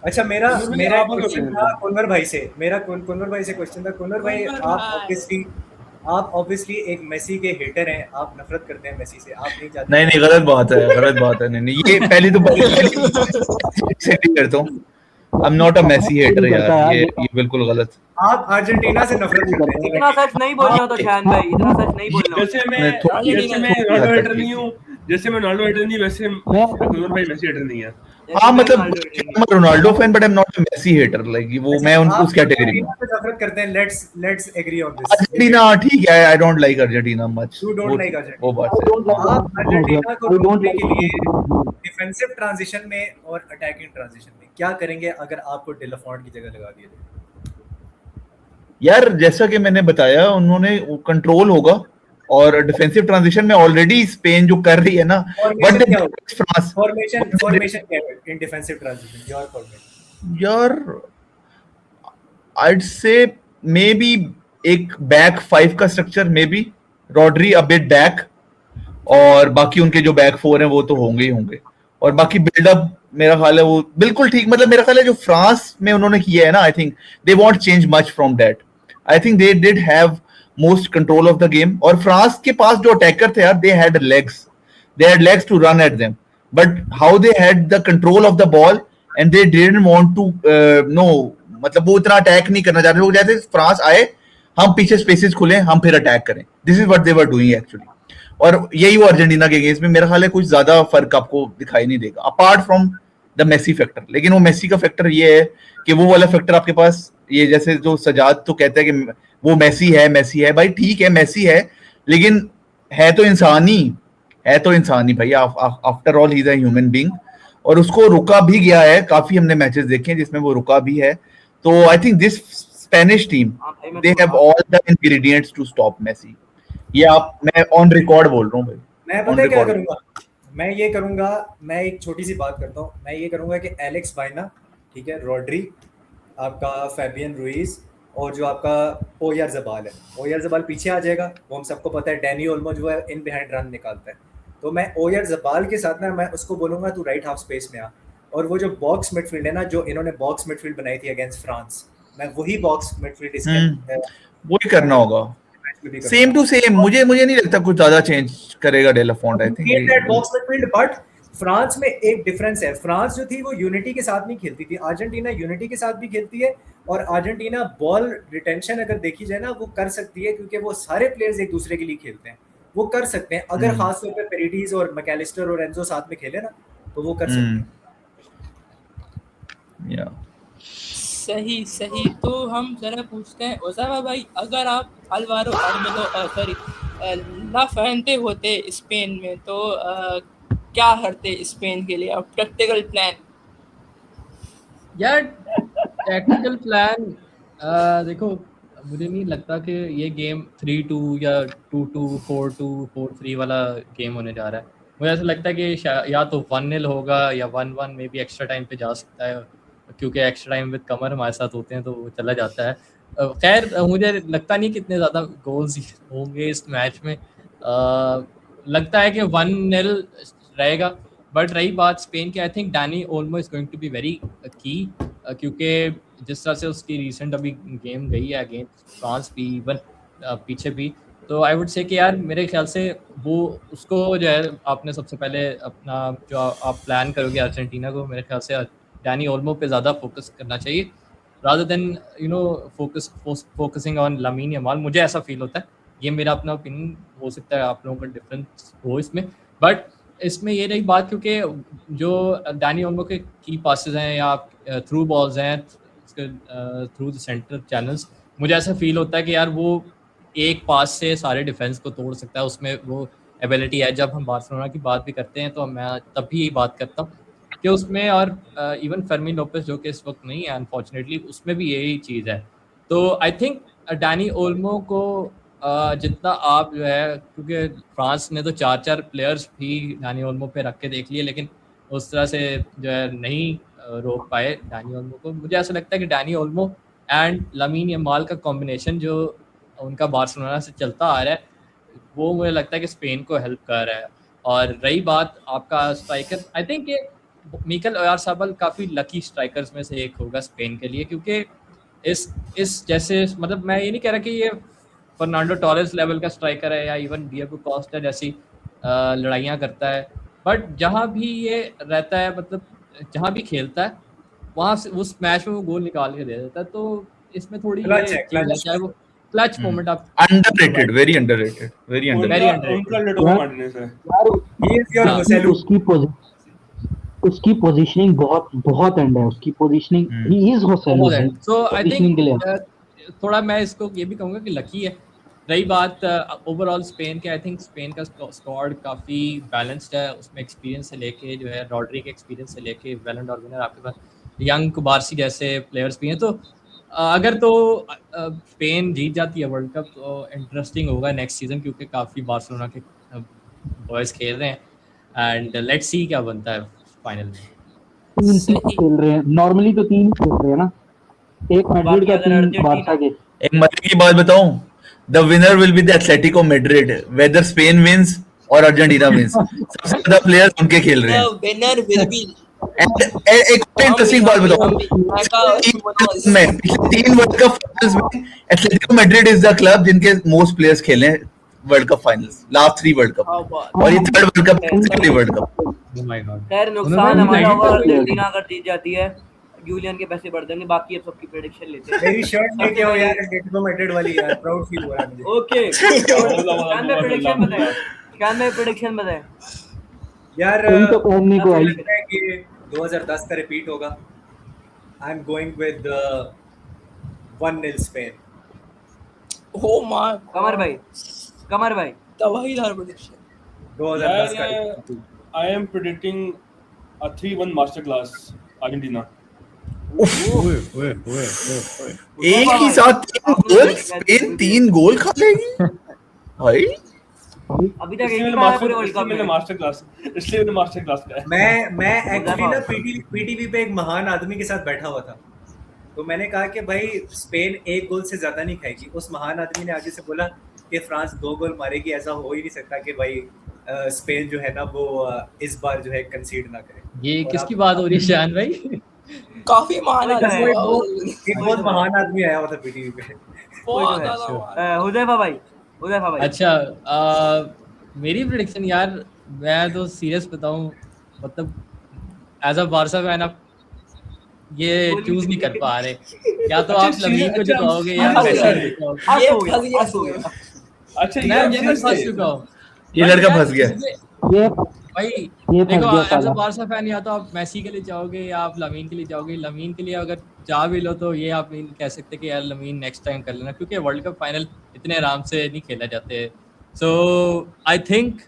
S6: अच्छा, मेरा
S4: कुनवर भाई,
S6: मेरा
S4: आप
S6: क्वेश्चन
S4: बताओ।
S6: था कुनवर भाई से, मेरा कुनवर भाई से क्वेश्चन था। कुनवर भाई, आप ऑब्वियसली एक मेसी के हेटर हैं, आप नफरत करते हैं मेसी से, आप नहीं चाहते।
S7: नहीं, गलत बात है। नहीं, ये पहली से करता हूँ। I am not a Messi hater यार, ये बिल्कुल गलत।
S6: आप अर्जेंटीना से नफरत करते हैं, ठीक है?
S2: इतना सच नहीं बोलना हो तो शायन भाई, इतना सच नहीं बोलना हो।
S4: जैसे
S7: मैं थोड़ी-
S4: मैं रोनाल्डो हेटर नहीं हूँ, वैसे कुनवर भाई मेसी हेटर नहीं है।
S7: हाँ, मतलब Ronaldo fan but I am not a Messi hater, like वो मैं उस कैटेगरी में।
S6: अर्जेंटीना से नफरत करते हैं। Let's agree on this.
S7: Argentina ठीक है, I don't like Argentina much.
S6: You don't like Argentina.
S7: वो बात है।
S6: आप अर्जेंटीना को रोकने के लिए डिफेंसिव ट्रांजिशन में और अटैकिंग ट्रांजिशन में क्या करेंगे अगर आपको डेलाफॉन्ट की जगह लगा दिया जाए?
S7: यार जैसा कि मैंने बताया, उन्होंने कंट्रोल होगा और डिफेंसिव ट्रांजिशन में ऑलरेडी स्पेन जो कर रही है ना, बट फ्रांस
S6: फॉर्मेशन क्या है इन डिफेंसिव ट्रांजिशन? Your formation?
S7: यार I'd say maybe एक बैक 5 का structure, may be Rodri a bit back और बाकी उनके जो बैक 4 हैं वो तो होंगे और बाकी बिल्डअप मेरा ख्याल है वो बिल्कुल ठीक। मतलब मेरा ख्याल है जो फ्रांस में उन्होंने किया है ना, I think they won't change much from that. I think they did have most control of the game और फ्रांस के पास जो अटैकर थे यार, they had legs to run at them, but how they had the control of the ball and they didn't want to no, मतलब वो इतना attack नहीं करना चाहते। वो जैसे फ्रांस आए, हम पीछे स्पेसेस खुले, हम फिर अटैक करें, this is what they were doing actually. और यही वो अर्जेंटीना के अगेंस्ट में मेरा ख्याल है कुछ ज्यादा फर्क आपको दिखाई नहीं देगा apart from the Messi factor. लेकिन वो मेसी का फैक्टर ये है कि वो वाला फैक्टर आपके पास, ये जैसे जो सजाद तो कहते हैं कि वो मेसी है भाई, ठीक है मेसी है, लेकिन है तो इंसान ही भाई। After all he is a human being और उसको रुका भी गया है। काफी हमने मैचेस देखे हैं जिसमें वो रुका भी है। तो I think this Spanish team they have all the ingredients to stop Messi. ये मैं ऑन रिकॉर्ड बोल रहा हूँ भाई।
S6: मैं पता है क्या करूंगा? मैं एक छोटी सी बात करता हूँ। मैं ये करूंगा कि एलेक्स बाइना, ठीक है, रॉड्री, आपका फैबियन रुइज और जो आपका ओयारज़बाल है, ओयारज़बाल पीछे आ जाएगा, वो हम सबको पता है। डैनी ओल्मो जो है इन बिहाइंड रन निकालता है, तो मैं ओयारज़बाल के साथ ना मैं उसको बोलूंगा तू राइट हाफ स्पेस में आ, और वो जो बॉक्स मिडफील्ड है ना, जो इन्होंने बॉक्स मिडफील्ड बनाई थी अगेंस्ट फ्रांस, मैं वही बॉक्स मिडफील्ड इसके
S7: वही करना होगा, सेम टू सेम। मुझे नहीं लगता कुछ ज्यादा चेंज करेगा de la Fuente. I think
S6: that box midfield, but France में एक डिफरेंस है। फ्रांस जो थी वो यूनिटी के साथ नहीं खेलती थी, अर्जेंटीना यूनिटी के साथ भी खेलती है। और अर्जेंटीना बॉल रिटेंशन अगर देखी जाए ना, वो कर सकती है क्योंकि वो सारे प्लेयर्स एक दूसरे के लिए खेलते हैं, वो कर सकते हैं। अगर खासतौर पे पेरेडिस और मैकलिस्टर और एंजो साथ में खेले ना, तो वो कर सकते हैं।
S1: सही। तो हम जरा पूछते हैं ओसामा भाई, अगर आप अल्वारो ला फैंटे होते स्पेन में तो क्या करते स्पेन के लिए? अब प्रैक्टिकल प्लान
S3: यार, टैक्टिकल प्लान देखो, मुझे नहीं लगता कि ये गेम 3-2 या 2-2 4-2 4-3 वाला गेम होने जा रहा है। मुझे ऐसा लगता है कि या तो 1-0 होगा या 1-1, मे बी एक्स्ट्रा टाइम पे जा सकता है, क्योंकि एक्स्ट्रा टाइम विद कमर हमारे साथ होते हैं तो वो चला जाता है। खैर मुझे लगता नहीं कितने ज़्यादा गोल्स होंगे इस मैच में। लगता है कि 1-0 रहेगा। बट रही बात स्पेन की, I think Dani Olmo is going to be very key, क्योंकि जिस तरह से उसकी रिसेंट अभी गेम गई है अगेंस्ट फ्रांस भी, इवन पीछे भी, तो आई वुड से कि यार मेरे ख्याल से वो उसको जो है आपने सबसे पहले अपना जो आप प्लान करोगे अर्जेंटीना को, मेरे ख्याल से डैनी ओल्मो पे ज़्यादा फोकस करना चाहिए rather than focusing on Lamine Yamal. मुझे ऐसा फील होता है, ये मेरा अपना ओपिनियन हो सकता है, आप लोगों का डिफरेंस हो इसमें, बट इसमें ये रही बात क्योंकि जो डैनी ओल्मो के की पासेस हैं या थ्रू बॉल्स हैं थ्रू द सेंटर चैनल्स, मुझे ऐसा फील होता है कि यार वो एक पास से सारे डिफेंस को तोड़ सकता है, उसमें वो एबिलिटी है। जब हम बार्सिलोना की बात भी करते हैं तो मैं तब भी यही बात करता हूँ कि उसमें, और इवन फर्मिन लोपेस जो कि इस वक्त नहीं है अनफॉर्चुनेटली, उसमें भी यही चीज़ है। तो आई थिंक डैनी ओल्मो को जितना आप जो है, क्योंकि फ्रांस ने तो 4 प्लेयर्स भी डैनी ओल्मो पे रख के देख लिए, लेकिन उस तरह से जो है नहीं रोक पाए डैनी ओल्मो को। मुझे ऐसा लगता है कि डैनी ओल्मो एंड लामीन यमाल का कॉम्बिनेशन जो उनका बार्सिलोना से चलता आ रहा है, वो मुझे लगता है कि स्पेन को हेल्प कर रहा है। और रही बात आपका स्ट्राइकर, आई थिंक ये मिकेल ओयारज़ाबाल काफ़ी लकी स्ट्राइकर्स में से एक होगा स्पेन के लिए, क्योंकि इस जैसे, मतलब मैं ये नहीं कह रहा कि ये फर्नांडो टोरेस लेवल का स्ट्राइकर है या इवन डिएगो कॉस्टा जैसी लड़ाइयाँ करता है, बट जहाँ भी ये रहता है, मतलब जहाँ भी खेलता है वहाँ से उस मैच में वो गोल निकाल के दे देता है। तो इसमें थोड़ी
S6: Clutch
S3: ये
S6: है,
S3: चीज़ है,
S6: clutch।
S3: चाहे वो क्लच मोमेंट आप
S8: underrated, very underrated, very underrated.
S4: उनका लेटो मार्टिनेज है।
S6: He is your
S3: हाँ।
S6: Joselu।
S5: उसकी पोजीशनिंग बहुत एंड है उसकी positioning. He is Joselu.
S3: So I
S5: positioning के लिए
S3: थिंक थोड़ा मैं इसको ये भी कहूँगा कि लकी है। रही बात ओवरऑल स्पेन के, आई थिंक स्पेन का स्क्वाड काफ़ी बैलेंस्ड है, उसमें एक्सपीरियंस से लेके जो है रॉड्री के एक्सपीरियंस से लेके बैलन डॉर विनर आपके पास यंग कुबारसी जैसे प्लेयर्स भी हैं। तो अगर तो स्पेन जीत जाती है वर्ल्ड कप तो इंटरेस्टिंग होगा नेक्स्ट सीजन, क्योंकि काफ़ी बार्सिलोना के बॉयज़ खेल रहे हैं एंड लेट्स सी क्या बनता है फाइनल में।
S5: 3 खेल रहे हैं नॉर्मली, तो 3 खेल रहे हैं ना, एक मैड्रिड का 3 बारसा के।
S8: एक मजे की बात बताऊं, the winner will be the Atletico Madrid, whether Spain wins और अर्जेंटीना विंस। सबसे ज्यादा प्लेयर्स उनके खेल रहे हैं।
S1: Winner will be.
S8: एक इंटरेस्टिंग बात बताऊं, मैं पिछले 3 वर्ल्ड कप फाइनल्स में Atletico Madrid is the club जिनके मोस्ट प्लेयर्स खेले हैं world cup finals, last 3 world cup, और ये 3rd world cup, second world cup.
S3: Oh my God.
S2: खैर नुकसान हमारा होगा अर्जेंटीना अगर जीत जाती है, यूलियन के पैसे बढ़ जाएंगे। बाकी अब सबकी प्रेडिक्शन लेते हैं।
S6: मेरी शर्ट लेके आओ यार, एटलेटिको मैड्रिड वाली यार, प्राउड फील हो रहा है मुझे।
S2: ओके, क्या मैं प्रेडिक्शन बताएं? क्या मैं प्रेडिक्शन बताएं?
S6: यार
S5: कोई तो पहनने को आई।
S6: लगता है कि 2010 का रिपीट होगा। I am going with 1-0 Spain.
S1: Oh my
S2: Qamar भाई
S1: तबाही दार प्रेडिक्शन
S6: 2010 का।
S4: I am predicting a 3-1 masterclass Argentina.
S8: एक ही साथ 3 गोल, स्पेन 3 गोल खा लेगी भाई।
S2: अभी तक एक
S4: इसलिए
S2: ही
S4: मैंने
S2: बार पूरे वर्ल्ड कप
S4: मैंने
S2: में।
S4: मास्टर क्लास का है।
S6: मैं एक्चुअली ना पीटीवी पे एक महान आदमी के साथ बैठा हुआ था, तो मैंने कहा कि भाई स्पेन 1 गोल से ज्यादा नहीं खाएगी। उस महान आदमी ने आगे से बोला कि फ्रांस 2 गोल मारेगी। ऐसा हो ही नहीं सकता कि भाई स्पेन जो है ना वो इस बार जो है कंसीड ना करे।
S3: ये किसकी बात हो रही है शान भाई?
S1: काफी महान आदमी है।
S6: एक बहुत महान आदमी आया हुआ था पीटीवी पे।
S1: बहुत ज्यादा
S2: हुदैफा भाई
S3: अच्छा, मेरी प्रेडिक्शन यार, मैं तो सीरियस बताऊं, मतलब एज अ बारसा फैन आप ये चूज नहीं कर पा रहे, या तो आप लमीन को जिताओगे या मेसी को जिताओगे।
S1: ये फंस गया।
S4: अच्छा
S3: मैं फंस चुका हूं,
S8: ये लड़का फंस गया।
S5: ये
S3: भाई
S5: ये फंस
S3: देखो,
S5: गया
S3: एज अ
S5: साला।
S3: बारसा फैन या तो आप मेसी के लिए जाओगे या आप लमीन के लिए जाओगे। लमीन के लिए अगर जा भी लो तो ये आप नहीं कह सकते कि यार लमीन नेक्स्ट टाइम कर लेना, क्योंकि वर्ल्ड कप फाइनल इतने आराम से नहीं खेला जाते। सो आई थिंक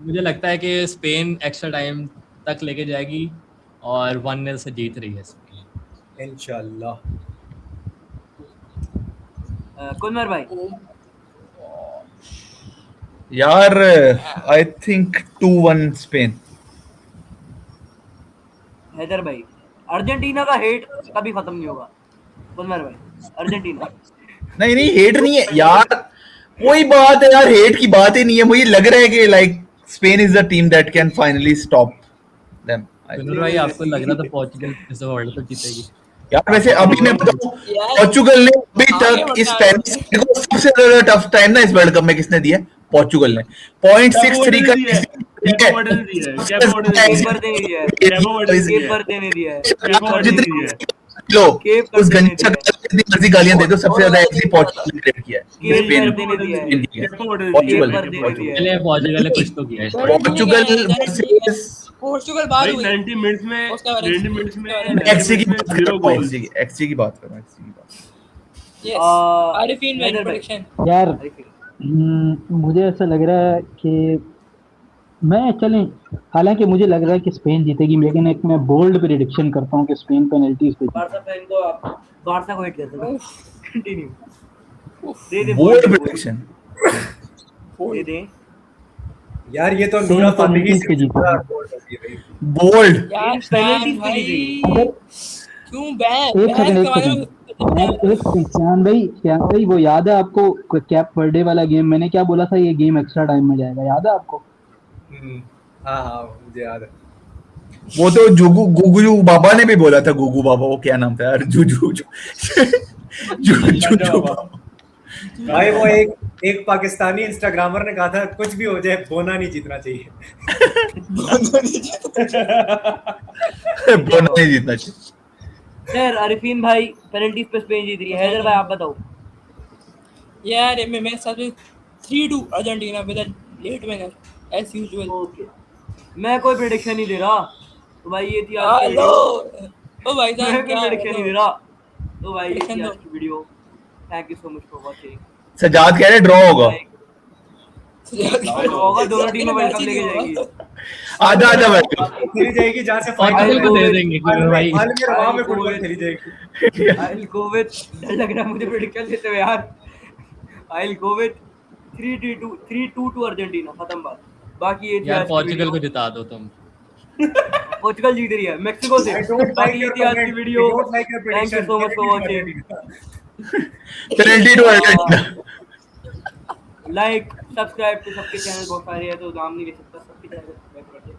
S3: मुझे लगता है कि स्पेन एक्स्ट्रा टाइम तक लेके जाएगी और 1-0 से जीत रही है स्पेन
S6: इंशाल्लाह।
S2: कुनवर भाई
S8: यार आई थिंक 2-1 स्पेन।
S2: हैदर भाई अर्जेंटीना का हेट कभी खत्म नहीं होगा। कुनवर भाई अर्जेंटीना
S8: नहीं हेट नहीं है यार, कोई बात है यार, हेट की बात ही नहीं है। मुझे लग रहा है कि like Spain is the team that can finally stop them.
S3: Kunwar भाई आपको लग रहा था पोर्चुगल इस वर्ल्ड कप जीतेगी?
S8: यार वैसे अभी मैं बताऊं,
S1: यार
S8: पोर्चुगल ने अभी
S1: आगे
S8: तक इस
S1: बढ़ना
S8: स्पेनिश साइड को सबसे ज्यादा टफ टाइम ना इस वर्ल्ड कप में किसने दिया है? पोर्चुगल ने 0.63 का
S4: कैपो वर्डे ने दिया है, कैपो वर्डे ने
S2: केप
S4: दिया है,
S2: वर्दे ने दिया है,
S4: कैपो वर्डे ने
S2: केप
S4: दिया है,
S2: वर्दे ने दिया है,
S4: कैपो वर्डे ने
S8: जितनी
S4: दिया है।
S8: लो
S2: केप
S8: उस
S2: वर्दे ने
S8: गंजा
S2: दिया है,
S8: जितनी मर्जी गालियां दे दो, सबसे ज्यादा एक्चुअली पोर्चुगल ने क्रिएट किया है,
S2: केप
S8: स्पेन
S2: वर्दे ने दिया है,
S4: कैपो वर्डे ने दिया
S8: पोर्चुगल
S4: है,
S2: केप
S4: कैपो
S2: वर्दे ने
S4: वर्डे
S2: दिया
S3: चलिए
S2: है।
S3: पोर्चुगल ने कुछ तो किया है।
S8: पोर्चुगल वर्सेस
S1: पोर्चुगल बाहर
S4: भाई
S1: हुई
S4: 90 मिनट्स में
S1: उसका बारे में
S4: 90 मिनट्स में
S1: उसका बारे
S4: 90
S8: एक्सजी की
S4: मिनट्स
S8: बात
S4: में
S8: कर
S4: 0
S8: रहा हूँ,
S4: गोल्स।
S8: एक्सजी की बात कर रहा हूँ, एक्सजी की बात।
S1: यस आरिफीन
S2: हैदर
S1: वेरी
S2: भाई।
S1: प्रेडिक्शन
S5: यार
S2: अरे फिर
S5: मुझे ऐसा लग रहा है कि मैं चलें, हालांकि मुझे लग रहा है कि स्पेन जीतेगी, लेकिन एक मैं बोल्ड प्रेडिक्शन करता हूँ कि स्पेन पेनल्टीज पे
S2: बारसा
S5: जीतेगी।
S2: फैन को आप बारसा को हिट कर दो। कंटिन्यू दे दे
S8: बोल्ड
S2: बोल
S8: प्रेडिक्शन,
S2: दे दे।
S6: यार ये तो
S5: स्पेन
S6: नूरा फातिमी
S5: पेनल्टीज
S6: से
S5: पे
S6: भी ज्यादा
S5: जीतेगी।
S6: बोल्ड होती है भाई।
S8: बोल्ड
S1: यार
S2: इन पेनल्टीज पे
S1: भाई
S2: जीतेगी।
S5: अगर
S1: क्यों बैन
S5: एक
S1: बैन
S5: सेकंड
S1: कमाने में
S5: यार एक सेकंड, श्याम भाई वो याद है आपको कैप वर्डे वाला गेम? मैंने क्या बोला था, ये गेम एक्स्ट्रा टाइम में जाएगा, याद है आपको?
S6: हाँ हाँ मुझे याद है।
S8: वो तो जुगू गुगू बाबा ने भी बोला था, गुगू बाबा, वो क्या नाम था यार, जुजू जुजू बाबा।
S6: भाई वो एक पाकिस्तानी इंस्टाग्रामर ने कहा था कुछ भी हो जाए बोना नहीं जीतना चाहिए।
S8: बोना नहीं जीतना चाहिए।
S2: सर अरिफीन भाई पेनल्टीज पे स्पेन जीत रही है। हैदर भाई आप बताओ।
S1: यार मैं मेरे साथ 3-2 Argentina with late winner as usual.
S2: Okay मैं कोई प्रेडिक्शन नहीं दे रहा तो भाई ये थी आज की
S1: हेलो
S2: वीडियो।
S1: ओ भाई
S2: मैं
S1: साहब
S2: कोई
S1: क्या
S2: प्रेडिक्शन नहीं दे रहा तो भाई ये थी
S1: Prediction
S2: आज
S1: दो।
S2: की video. Thank you so much for watching.
S8: Sajjad कह रहे ड्रॉ होगा,
S2: होगा दोनों टीमें वर्ल्ड कप लेके जाएगी।
S8: आधा आधा वर्ल्ड कप।
S6: खेली जाएगी जहाँ से
S3: पोर्चुगल को दे
S2: में-
S3: देंगे भाई।
S6: वहां में फुटबॉल खेली जाएगी।
S2: आई विल गो विद, डर लग रहा है मुझे प्रेडिक्शन देते हुए यार। I will go with 3-2 to Argentina, खत्म बात। बाकी ये थी
S3: यार
S2: आज की
S3: पोर्चुगल
S2: वीडियो।
S3: को जिता दो तुम।
S2: पोर्चुगल जीत रही है मैक्सिको से।
S6: I don't like
S2: बाकी ये
S6: your
S2: थी आज की
S6: comment.
S2: Video.
S6: I don't like your
S2: thank you
S6: prediction.
S2: So much for watching.
S8: Penalty to Argentina.
S2: Like subscribe तो सबके चैनल बहुत सारे हैं तो नाम नहीं ले सकता, सबके चैनल सब्सक्राइब कर दे,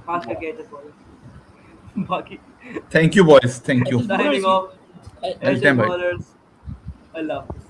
S2: खास करके एचएस वाले। बाकी
S8: thank you boys, thank you.
S2: Signing off
S8: Anytime,
S2: HS
S8: bhai.
S2: Ballers. अल्लाह हाफिज़।